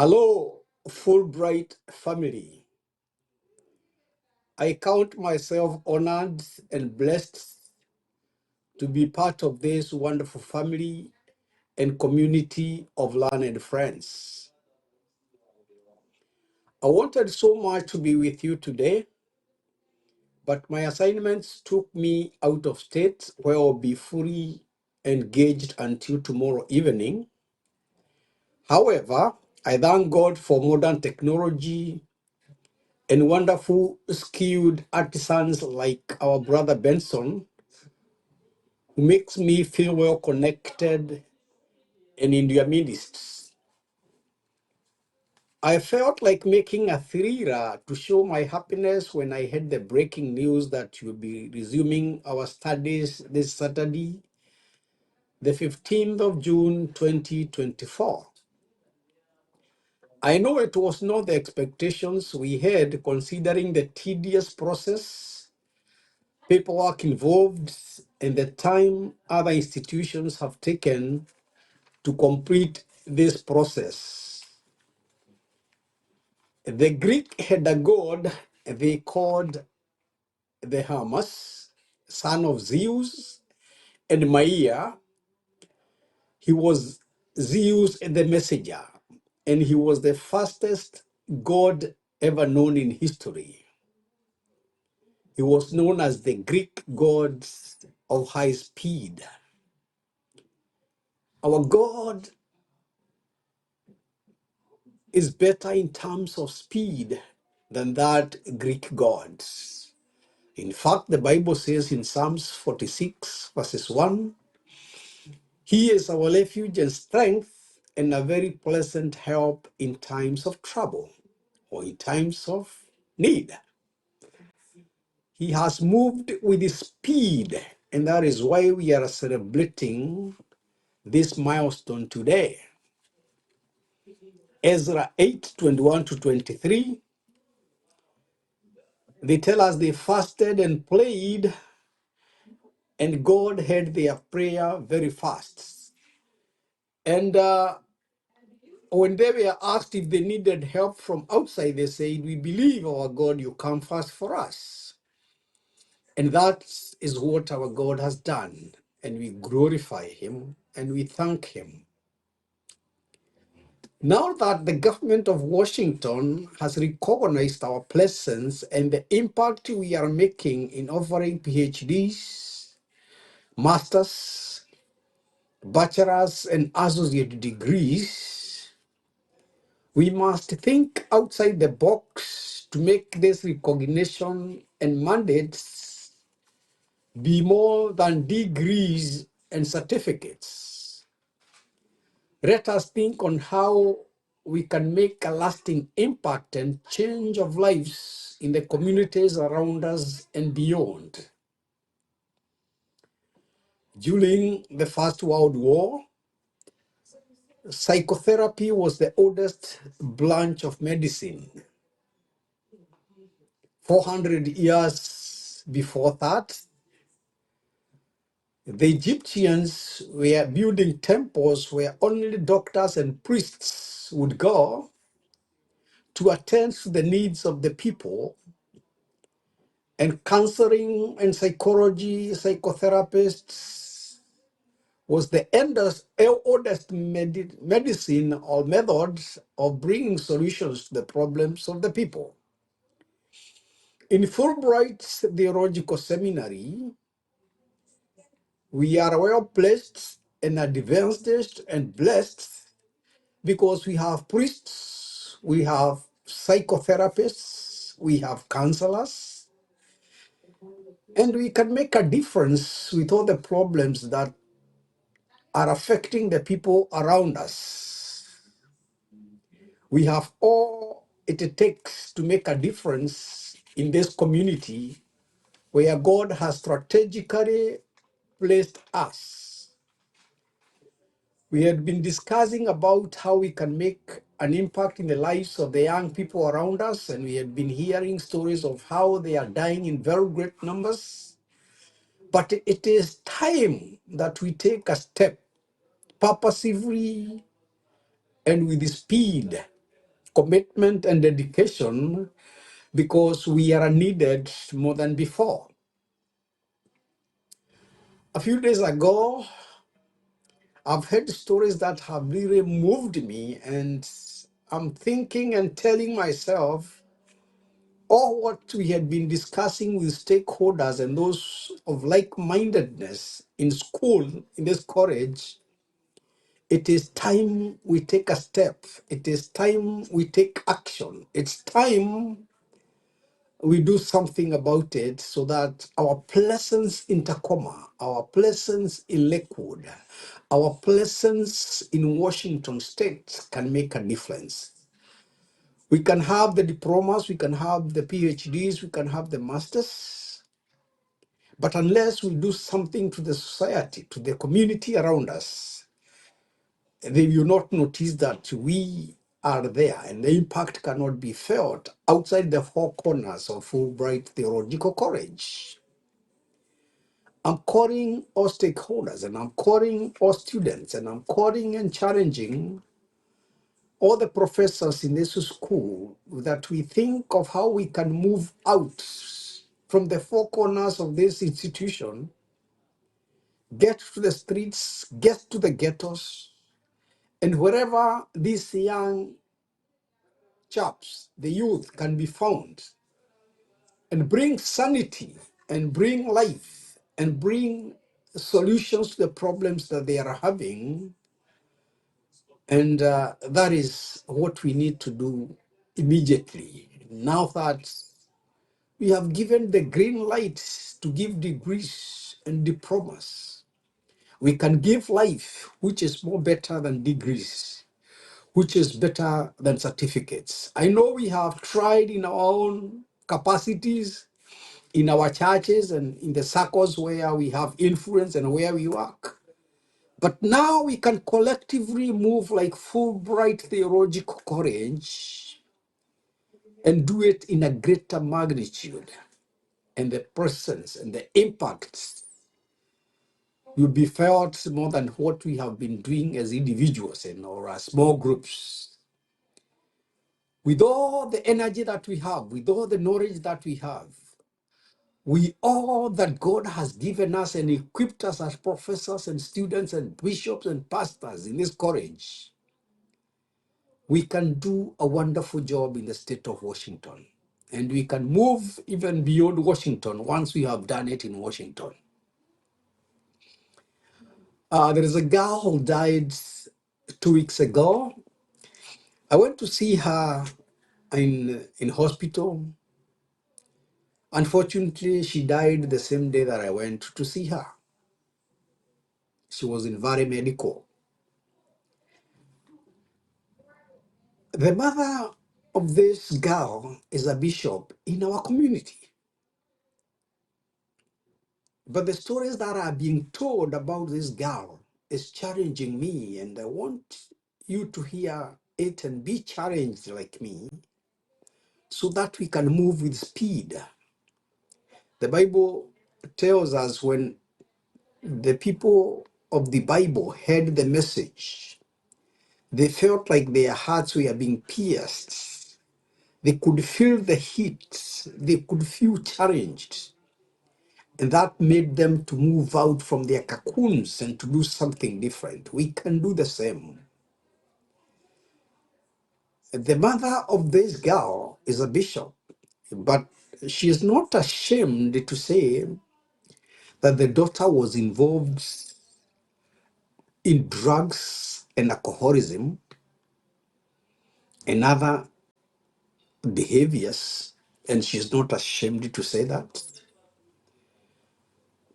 Hello, Fulbright family. I count myself honored and blessed to be part of this wonderful family and community of learned friends. I wanted so much to be with you today, but my assignments took me out of state where I'll be fully engaged until tomorrow evening. However, I thank God for modern technology and wonderful skilled artisans like our brother Benson, who makes me feel well connected and in their midst. I felt like making a thriller to show my happiness when I heard the breaking news that you'll be resuming our studies this Saturday, the 15th of June, 2024. I know it was not the expectations we had considering the tedious process, paperwork involved, and the time other institutions have taken to complete this process. The Greek had a god they called the Hermes, son of Zeus and Maia. He was Zeus the messenger, and he was the fastest god ever known in history. He was known as the Greek god of high speed. Our God is better in terms of speed than that Greek god. In fact, the Bible says in Psalms 46, verses 1, He is our refuge and strength and a very pleasant help in times of trouble or in times of need. He has moved with speed, and that is why we are celebrating this milestone today. Ezra 8:21 to 23, they tell us they fasted and prayed, and God heard their prayer very fast. And when they were asked if they needed help from outside, they said, "We believe, our God, you come first for us." And that is what our God has done. And we glorify him and we thank him. Now that the government of Washington has recognized our presence and the impact we are making in offering PhDs, masters, bachelor's, and associate degrees, we must think outside the box to make this recognition and mandates be more than degrees and certificates. Let us think on how we can make a lasting impact and change of lives in the communities around us and beyond. During the First World War, psychotherapy was the oldest branch of medicine. 400 years before that, the Egyptians were building temples where only doctors and priests would go to attend to the needs of the people, and counseling and psychology, psychotherapists was the oldest medicine or methods of bringing solutions to the problems of the people. In Fulbright's Theological Seminary, we are well placed and advanced and blessed because we have priests, we have psychotherapists, we have counselors, and we can make a difference with all the problems that are affecting the people around us. We have all it takes to make a difference in this community where God has strategically placed us. We had been discussing about how we can make an impact in the lives of the young people around us, and we had been hearing stories of how they are dying in very great numbers. But it is time that we take a step purposefully and with speed commitment and dedication, because we are needed more than before. A few days ago, I've heard stories that have really moved me, and I'm thinking and telling myself, all what we had been discussing with stakeholders and those of like-mindedness in school, in this college, it is time we take a step. It is time we take action. It's time we do something about it so that our presence in Tacoma, our presence in Lakewood, our presence in Washington State can make a difference. We can have the diplomas, we can have the PhDs, we can have the masters, but unless we do something to the society, to the community around us, they will not notice that we are there, and the impact cannot be felt outside the four corners of Fulbright Theological College. I'm calling all stakeholders, and I'm calling all students, and I'm calling and challenging all the professors in this school that we think of how we can move out from the four corners of this institution, get to the streets, get to the ghettos, and wherever these young chaps, the youth, can be found, and bring sanity and bring life and bring solutions to the problems that they are having. And that is what we need to do immediately. Now that we have given the green light to give degrees and diplomas, we can give life, which is more better than degrees, which is better than certificates. I know we have tried in our own capacities, in our churches and in the circles where we have influence and where we work. But now we can collectively move like Fulbright Theological College and do it in a greater magnitude. And the presence and the impact will be felt more than what we have been doing as individuals and or as small groups. With all the energy that we have, with all the knowledge that we all that God has given us and equipped us as professors and students and bishops and pastors in this college, we can do a wonderful job in the state of Washington. And we can move even beyond Washington once we have done it in Washington. There is a girl who died 2 weeks ago. I went to see her in hospital. Unfortunately, she died the same day that I went to see her. She was in Valley Medical. The mother of this girl is a bishop in our community. But the stories that are being told about this girl is challenging me, and I want you to hear it and be challenged like me so that we can move with speed. The Bible tells us when the people of the Bible heard the message, they felt like their hearts were being pierced. They could feel the heat. They could feel challenged. And that made them to move out from their cocoons and to do something different. We can do the same. The mother of this girl is a bishop, but she is not ashamed to say that the daughter was involved in drugs and alcoholism and other behaviors, and she's not ashamed to say that.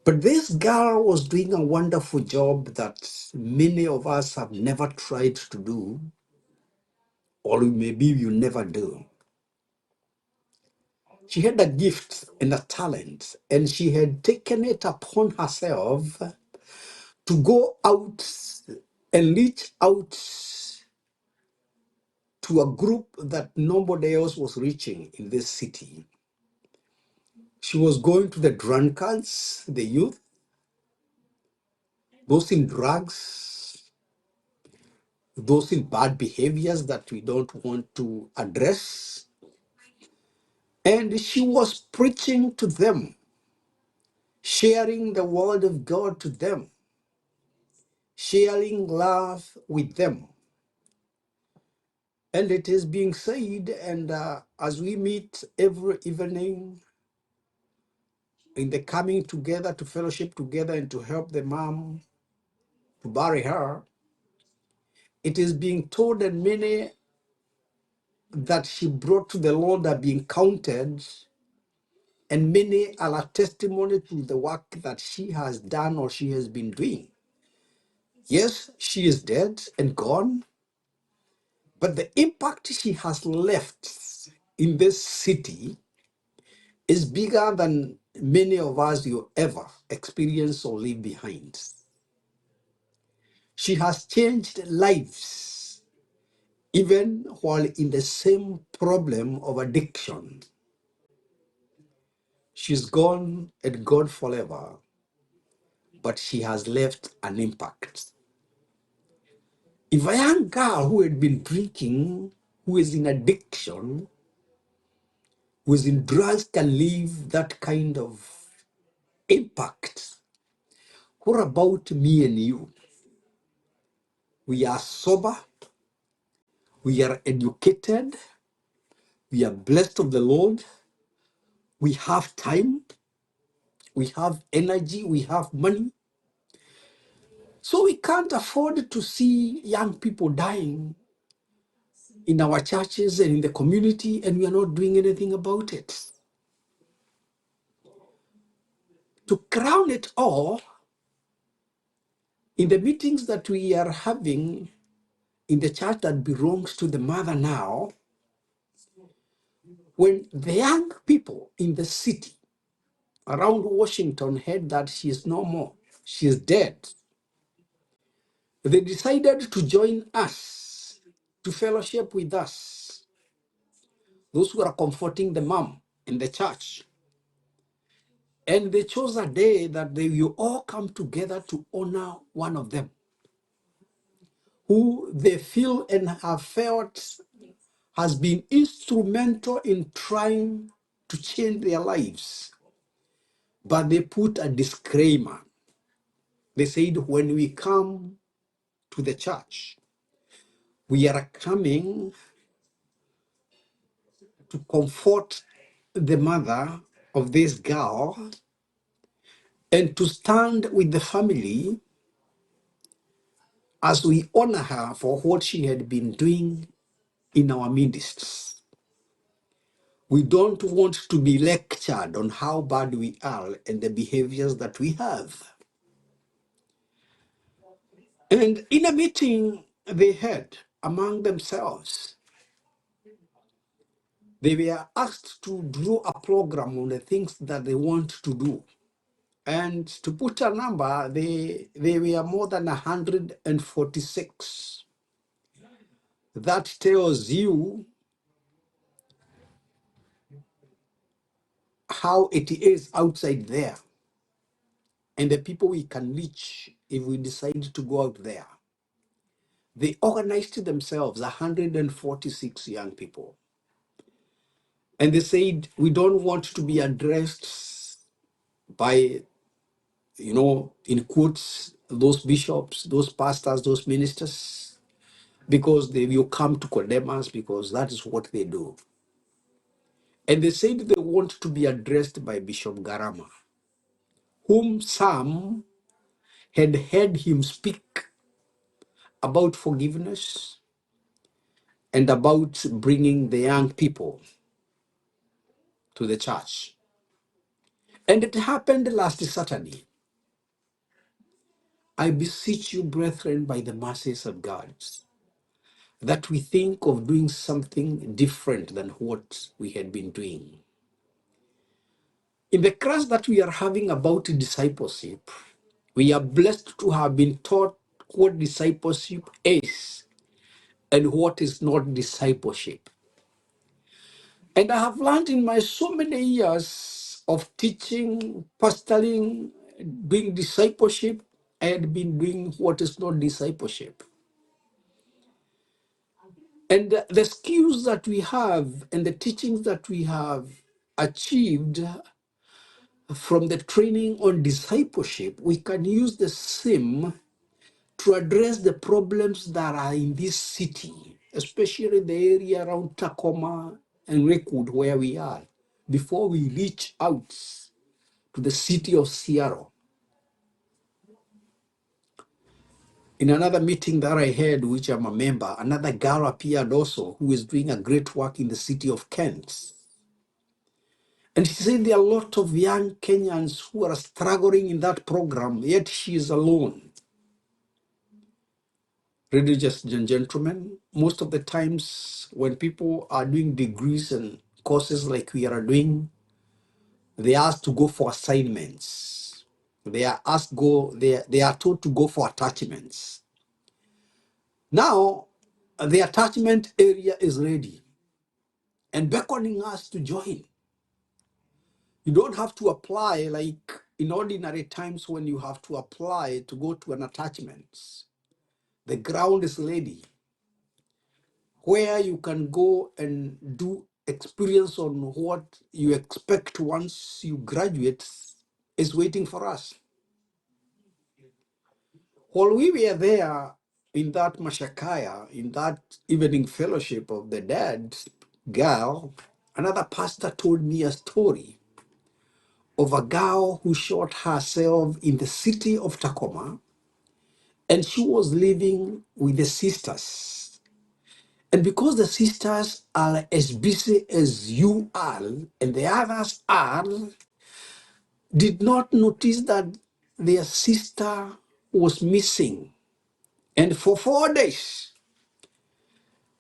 But this girl was doing a wonderful job that many of us have never tried to do, or maybe you never do. She had a gift and a talent, and she had taken it upon herself to go out and reach out to a group that nobody else was reaching in this city. She was going to the drunkards, the youth, those in drugs, those in bad behaviors that we don't want to address. And she was preaching to them, sharing the word of God to them, sharing love with them. And it is being said, and as we meet every evening in the coming together to fellowship together and to help the mom to bury her, it is being told, and many that she brought to the Lord are being counted, and many are a testimony to the work that she has done or she has been doing. Yes, she is dead and gone, but the impact she has left in this city is bigger than many of us you ever experience or leave behind. She has changed lives, even while in the same problem of addiction. She's gone and gone forever, but she has left an impact. If a young girl who had been drinking, who is in addiction, who is in drugs can leave that kind of impact, what about me and you? We are sober, we are educated, we are blessed of the Lord, we have time, we have energy, we have money. So we can't afford to see young people dying in our churches and in the community, and we are not doing anything about it. To crown it all, in the meetings that we are having in the church that belongs to the mother now, when the young people in the city around Washington heard that she is no more, she is dead, they decided to join us, to fellowship with us, those who are comforting the mom in the church. And they chose a day that they will all come together to honor one of them, who they feel and have felt has been instrumental in trying to change their lives. But they put a disclaimer. They said, when we come to the church, we are coming to comfort the mother of this girl and to stand with the family as we honor her for what she had been doing in our midst. We don't want to be lectured on how bad we are and the behaviors that we have. And in a meeting they had among themselves, they were asked to draw a program on the things that they want to do. And to put a number, they were more than 146. That tells you how it is outside there and the people we can reach if we decide to go out there. They organized themselves, 146 young people. And they said, we don't want to be addressed by, in quotes, those bishops, those pastors, those ministers, because they will come to condemn us because that is what they do. And they said they want to be addressed by Bishop Garama, whom some had heard him speak about forgiveness and about bringing the young people to the church. And it happened last Saturday. I beseech you, brethren, by the mercies of God, that we think of doing something different than what we had been doing. In the class that we are having about discipleship, we are blessed to have been taught what discipleship is and what is not discipleship. And I have learned in my so many years of teaching, pastoring, doing discipleship, I had been doing what is not discipleship. And the skills that we have and the teachings that we have achieved from the training on discipleship, we can use the same to address the problems that are in this city, especially the area around Tacoma and Lakewood where we are, before we reach out to the city of Seattle. In another meeting that I had, which I'm a member, another girl appeared also who is doing a great work in the city of Kent. And she said there are a lot of young Kenyans who are struggling in that program, yet she is alone. Ladies and gentlemen, most of the times when people are doing degrees and courses like we are doing, they are asked to go for assignments. They are told to go for attachments. Now, the attachment area is ready and beckoning us to join. You don't have to apply like in ordinary times when you have to apply to go to an attachment. The ground is ready where you can go and do experience on what you expect once you graduate is waiting for us. While we were there in that Mashakaya, in that evening fellowship of the dead girl, another pastor told me a story of a girl who shot herself in the city of Tacoma, and she was living with the sisters. And because the sisters are as busy as you are, and the others are, did not notice that their sister was missing. And for 4 days,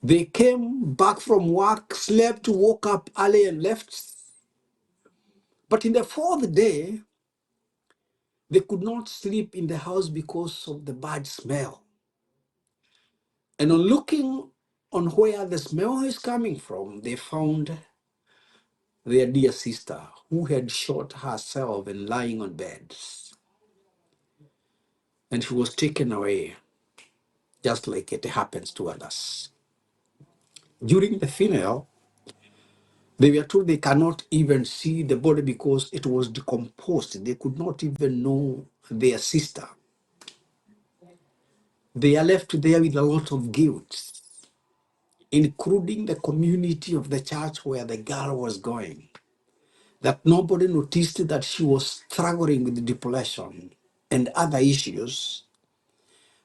they came back from work, slept, woke up early and left. But in the fourth day, they could not sleep in the house because of the bad smell. And on looking on where the smell is coming from, they found their dear sister who had shot herself and lying on beds. And she was taken away, just like it happens to others. During the funeral, they were told they cannot even see the body because it was decomposed. They could not even know their sister. They are left there with a lot of guilt, including the community of the church where the girl was going, that nobody noticed that she was struggling with depression and other issues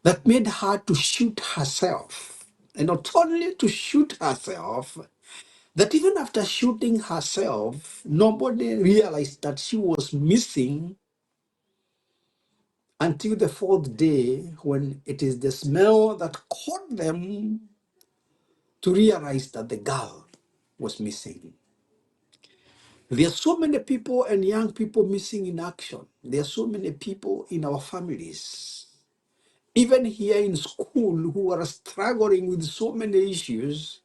that made her to shoot herself. And not only to shoot herself, that even after shooting herself, nobody realized that she was missing until the fourth day, when it is the smell that caught them to realize that the girl was missing. There are so many people and young people missing in action. There are so many people in our families, even here in school, who are struggling with so many issues,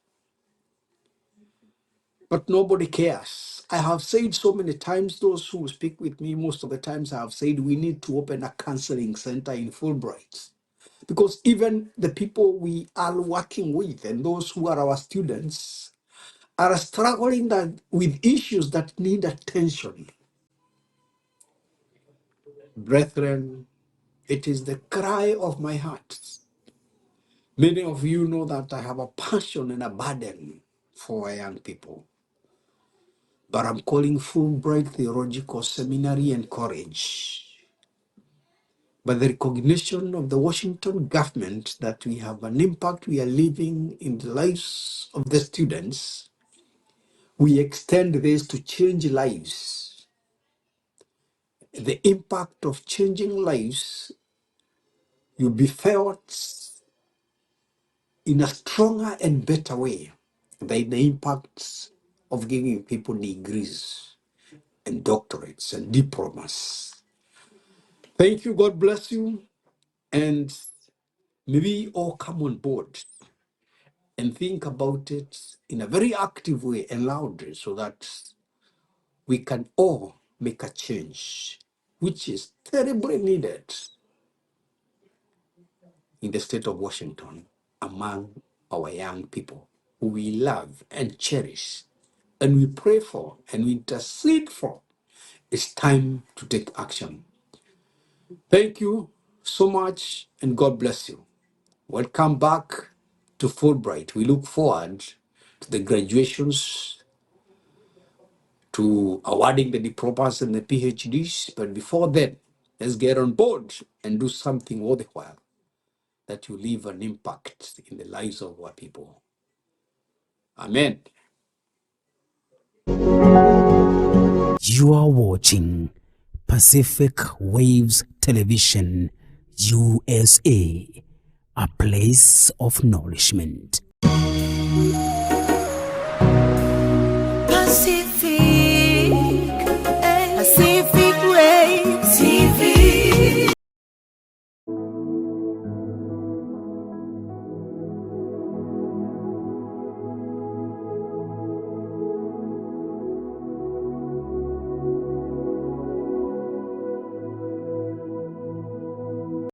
but nobody cares. I have said so many times, those who speak with me, most of the times I have said we need to open a counseling center in Fulbright. Because even the people we are working with and those who are our students are struggling with issues that need attention. Brethren, it is the cry of my heart. Many of you know that I have a passion and a burden for young people. But I'm calling Fulbright Theological Seminary and College. But the recognition of the Washington government that we have an impact, we are living in the lives of the students, we extend this to change lives. The impact of changing lives will be felt in a stronger and better way than the impacts of giving people degrees and doctorates and diplomas. Thank you. God bless you. And may we all come on board and think about it in a very active way and loudly so that we can all make a change, which is terribly needed in the state of Washington among our young people who we love and cherish, and we pray for and we intercede for. It's time to take action. Thank you so much, and God bless you. Welcome back to Fulbright. We look forward to the graduations, to awarding the diplomas and the PhDs. But before then, let's get on board and do something worthwhile that will leave an impact in the lives of our people. Amen. You are watching Pacific Waves Television USA, a place of nourishment.